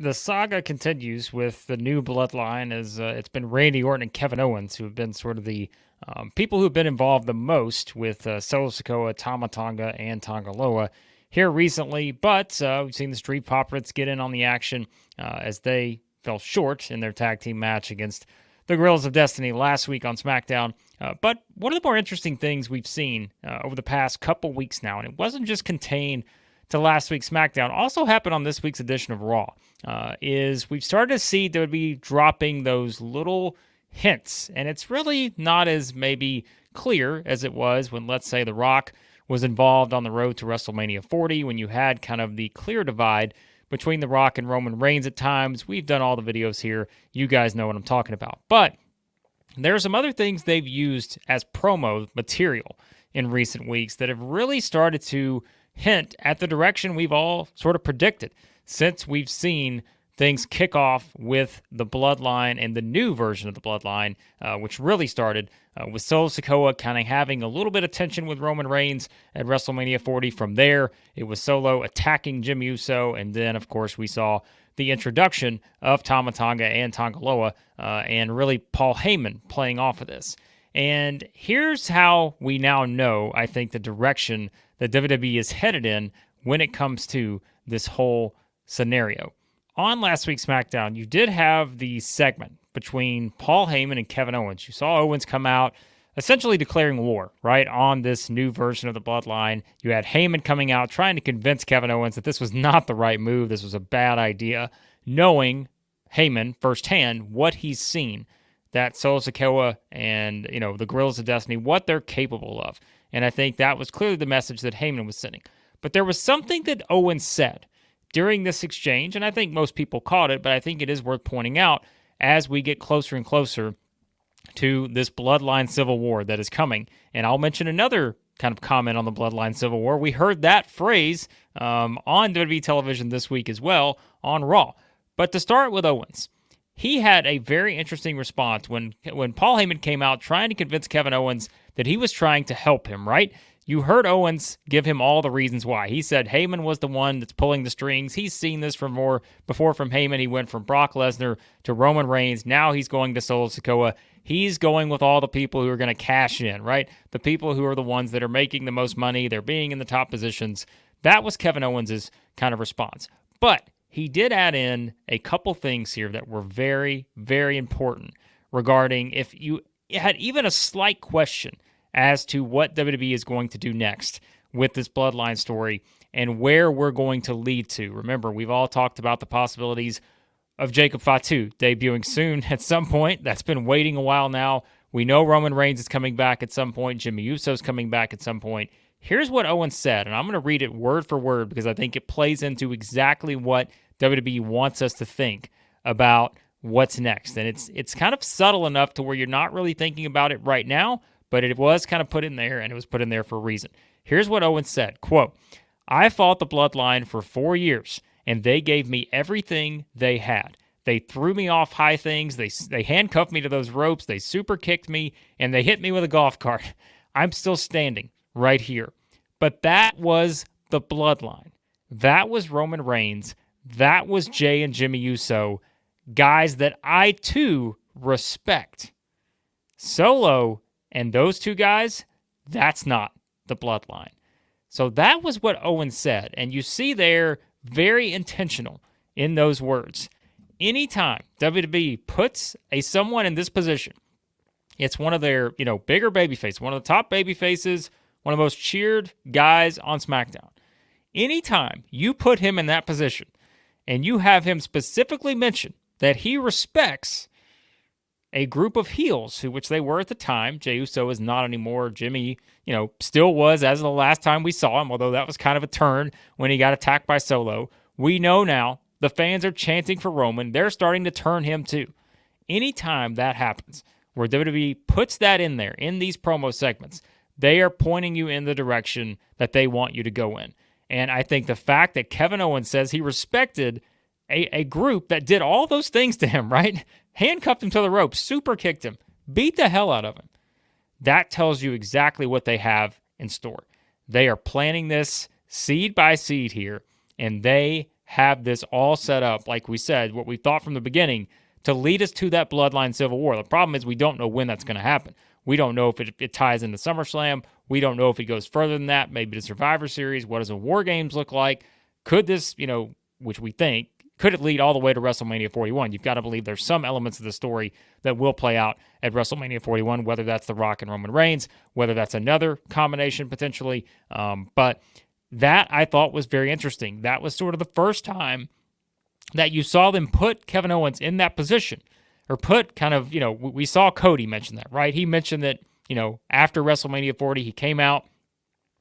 The saga continues with the new Bloodline as it's been Randy Orton and Kevin Owens who have been sort of the people who have been involved the most with Solo Sikoa, Tama Tonga, and Tonga Loa here recently. But we've seen the Street Profits get in on the action as they fell short in their tag team match against the Guerrillas of Destiny last week on SmackDown. But one of the more interesting things we've seen over the past couple weeks now, and it wasn't just contained to last week's SmackDown, also happened on this week's edition of Raw, is we've started to see they would be dropping those little hints, and it's really not as maybe clear as it was when, let's say, The Rock was involved on the road to WrestleMania 40, when you had kind of the clear divide between The Rock and Roman Reigns at times. We've done all the videos here. You guys know what I'm talking about. But there are some other things they've used as promo material in recent weeks that have really started to hint at the direction we've all sort of predicted since we've seen things kick off with the Bloodline and the new version of the Bloodline, which really started with Solo Sikoa kind of having a little bit of tension with Roman Reigns at WrestleMania 40. From there, it was Solo attacking Jimmy Uso, and then, of course, we saw the introduction of Tama Tonga and Tonga Loa, and really Paul Heyman playing off of this. And here's how we now know, I think, the direction that WWE is headed in when it comes to this whole scenario. On last week's SmackDown, you did have the segment between Paul Heyman and Kevin Owens. You saw Owens come out essentially declaring war, right, on this new version of the Bloodline. You had Heyman coming out trying to convince Kevin Owens that this was not the right move, this was a bad idea, knowing Heyman firsthand what he's seen, that Solo Sikoa and, the Guerrillas of Destiny, what they're capable of. And I think that was clearly the message that Heyman was sending. But there was something that Owens said during this exchange, and I think most people caught it, but I think it is worth pointing out as we get closer and closer to this Bloodline Civil War that is coming. And I'll mention another kind of comment on the Bloodline Civil War. We heard that phrase on WWE television this week as well on Raw. But to start with Owens, he had a very interesting response when Paul Heyman came out trying to convince Kevin Owens that he was trying to help him, right? You heard Owens give him all the reasons why. He said Heyman was the one that's pulling the strings. He's seen this before from Heyman. He went from Brock Lesnar to Roman Reigns. Now he's going to Solo Sikoa. He's going with all the people who are going to cash in, right? The people who are the ones that are making the most money. They're being in the top positions. That was Kevin Owens' kind of response. But he did add in a couple things here that were very, very important regarding if you had even a slight question as to what WWE is going to do next with this Bloodline story and where we're going to lead to. Remember, we've all talked about the possibilities of Jacob Fatu debuting soon at some point. That's been waiting a while now. We know Roman Reigns is coming back at some point. Jimmy Uso's coming back at some point. Here's what Owens said, and I'm going to read it word for word because I think it plays into exactly what WWE wants us to think about what's next. And it's kind of subtle enough to where you're not really thinking about it right now, but it was kind of put in there, and it was put in there for a reason. Here's what Owens said, quote, "I fought the Bloodline for 4 years, and they gave me everything they had. They threw me off high things. They handcuffed me to those ropes. They super kicked me, and they hit me with a golf cart. I'm still standing right here. But that was the Bloodline. That was Roman Reigns. That was Jay and Jimmy Uso, guys that I, too, respect. Solo and those two guys, that's not the Bloodline." So that was what Owens said. And you see there, very intentional in those words. Anytime WWE puts someone in this position, it's one of their, bigger babyfaces, one of the top babyfaces, one of the most cheered guys on SmackDown. Anytime you put him in that position and you have him specifically mention that he respects a group of heels, which they were at the time. Jey Uso is not anymore. Jimmy, still was as of the last time we saw him, although that was kind of a turn when he got attacked by Solo. We know now the fans are chanting for Roman. They're starting to turn him too. Anytime that happens, where WWE puts that in there, in these promo segments, they are pointing you in the direction that they want you to go in. And I think the fact that Kevin Owens says he respected a group that did all those things to him, right? Handcuffed him to the ropes, super kicked him, beat the hell out of him. That tells you exactly what they have in store. They are planning this seed by seed here, and they have this all set up, like we said, what we thought from the beginning, to lead us to that Bloodline Civil War. The problem is we don't know when that's going to happen. We don't know if it ties into SummerSlam. We don't know if it goes further than that, maybe the Survivor Series. What does a War Games look like? Could this, which we think, could it lead all the way to WrestleMania 41? You've got to believe there's some elements of the story that will play out at WrestleMania 41, whether that's The Rock and Roman Reigns, whether that's another combination potentially. But that I thought was very interesting. That was sort of the first time that you saw them put Kevin Owens in that position, or put kind of, we saw Cody mention that, right? He mentioned that, after WrestleMania 40, he came out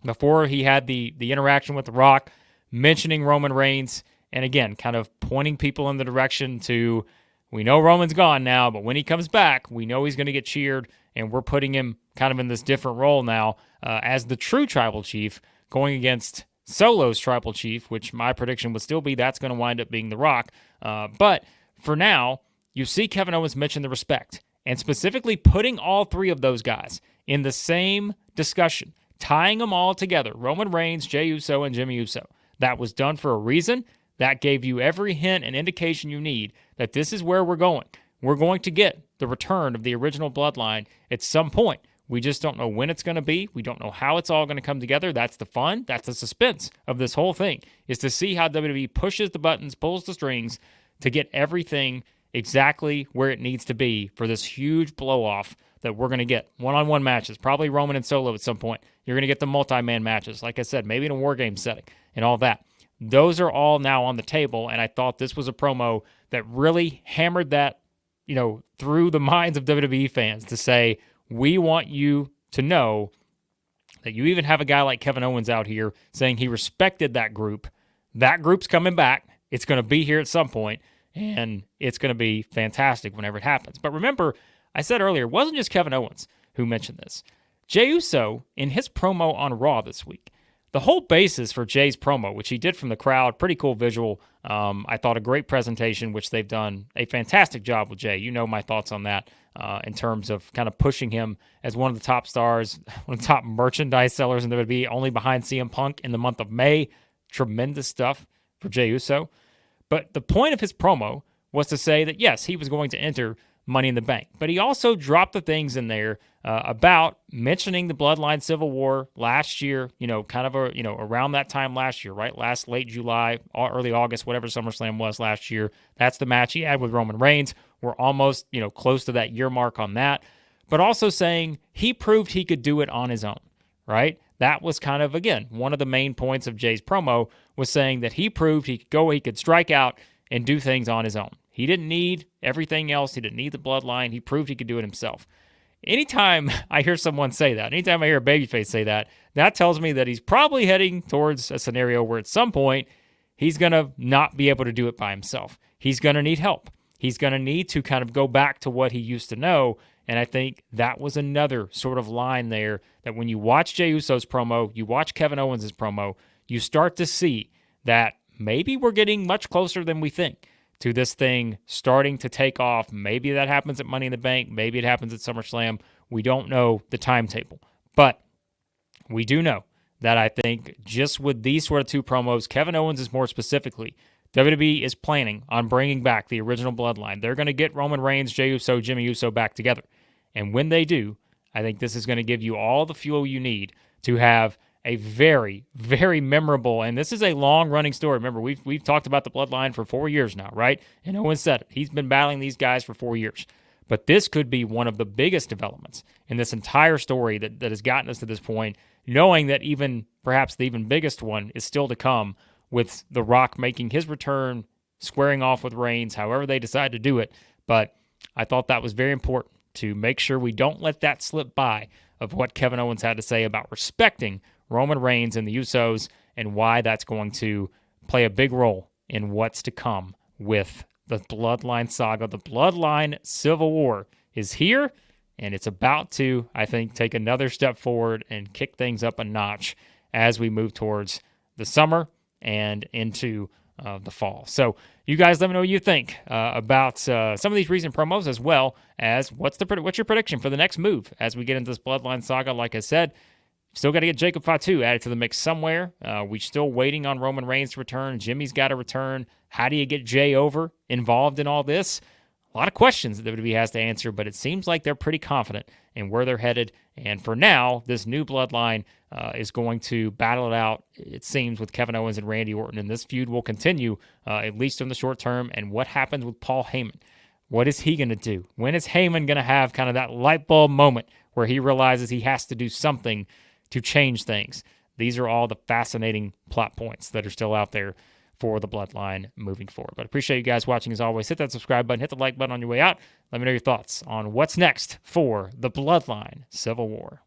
before he had the interaction with The Rock, mentioning Roman Reigns, and again, kind of pointing people in the direction to, we know Roman's gone now, but when he comes back, we know he's going to get cheered, and we're putting him kind of in this different role now as the true tribal chief, going against Solo's tribal chief, which my prediction would still be that's going to wind up being The Rock. But for now, you see Kevin Owens mention the respect, and specifically putting all three of those guys in the same discussion, tying them all together, Roman Reigns, Jey Uso, and Jimmy Uso. That was done for a reason. That gave you every hint and indication you need that this is where we're going. We're going to get the return of the original Bloodline at some point. We just don't know when it's going to be. We don't know how it's all going to come together. That's the fun. That's the suspense of this whole thing, is to see how WWE pushes the buttons, pulls the strings to get everything exactly where it needs to be for this huge blow-off that we're going to get. One-on-one matches, probably Roman and Solo at some point. You're going to get the multi-man matches, like I said, maybe in a War Game setting and all that. Those are all now on the table, and I thought this was a promo that really hammered that, through the minds of WWE fans to say, we want you to know that you even have a guy like Kevin Owens out here saying he respected that group. That group's coming back. It's going to be here at some point, and it's going to be fantastic whenever it happens. But remember, I said earlier, it wasn't just Kevin Owens who mentioned this. Jey Uso, in his promo on Raw this week, the whole basis for Jay's promo, which he did from the crowd, pretty cool visual. I thought a great presentation, which they've done a fantastic job with Jay. You know my thoughts on that in terms of kind of pushing him as one of the top stars, one of the top merchandise sellers in WWE, only behind CM Punk in the month of May. Tremendous stuff for Jey Uso. But the point of his promo was to say that, yes, he was going to enter Money in the Bank. But he also dropped the things in there about mentioning the Bloodline Civil War last year, kind of around that time last year, right? Late July, early August, whatever SummerSlam was last year. That's the match he had with Roman Reigns. We're almost, close to that year mark on that. But also saying he proved he could do it on his own, right? That was kind of, again, one of the main points of Jay's promo, was saying that he proved he could strike out and do things on his own. He didn't need everything else. He didn't need the Bloodline. He proved he could do it himself. Anytime I hear someone say that, anytime I hear a babyface say that, that tells me that he's probably heading towards a scenario where at some point he's going to not be able to do it by himself. He's going to need help. He's going to need to kind of go back to what he used to know. And I think that was another sort of line there that when you watch Jey Uso's promo, you watch Kevin Owens' promo, you start to see that maybe we're getting much closer than we think to this thing starting to take off. Maybe that happens at Money in the Bank. Maybe it happens at SummerSlam. We don't know the timetable. But we do know that I think just with these sort of two promos, Kevin Owens is more specifically, WWE is planning on bringing back the original Bloodline. They're going to get Roman Reigns, Jey Uso, Jimmy Uso back together. And when they do, I think this is going to give you all the fuel you need to have a very, very memorable, and this is a long-running story. Remember, we've talked about the Bloodline for 4 years now, right? And Owens said it. He's been battling these guys for 4 years. But this could be one of the biggest developments in this entire story that has gotten us to this point, knowing that perhaps the even biggest one is still to come with The Rock making his return, squaring off with Reigns, however they decide to do it. But I thought that was very important to make sure we don't let that slip by of what Kevin Owens had to say about respecting Roman Reigns and the Usos, and why that's going to play a big role in what's to come with the Bloodline saga. The Bloodline Civil War is here, and it's about to, I think, take another step forward and kick things up a notch as we move towards the summer and into the fall. So you guys let me know what you think about some of these recent promos, as well as what's your prediction for the next move as we get into this Bloodline saga. Like I said, Still got to get Jacob Fatu added to the mix somewhere. We're still waiting on Roman Reigns to return. Jimmy's got to return. How do you get Jay over involved in all this? A lot of questions that WWE has to answer, but it seems like they're pretty confident in where they're headed. And for now, this new bloodline is going to battle it out, it seems, with Kevin Owens and Randy Orton. And this feud will continue, at least in the short term. And what happens with Paul Heyman? What is he going to do? When is Heyman going to have kind of that light bulb moment where he realizes he has to do something to change things? These are all the fascinating plot points that are still out there for the bloodline moving forward. But appreciate you guys watching as always. Hit that subscribe button, hit the like button on your way out. Let me know your thoughts on what's next for the Bloodline Civil War.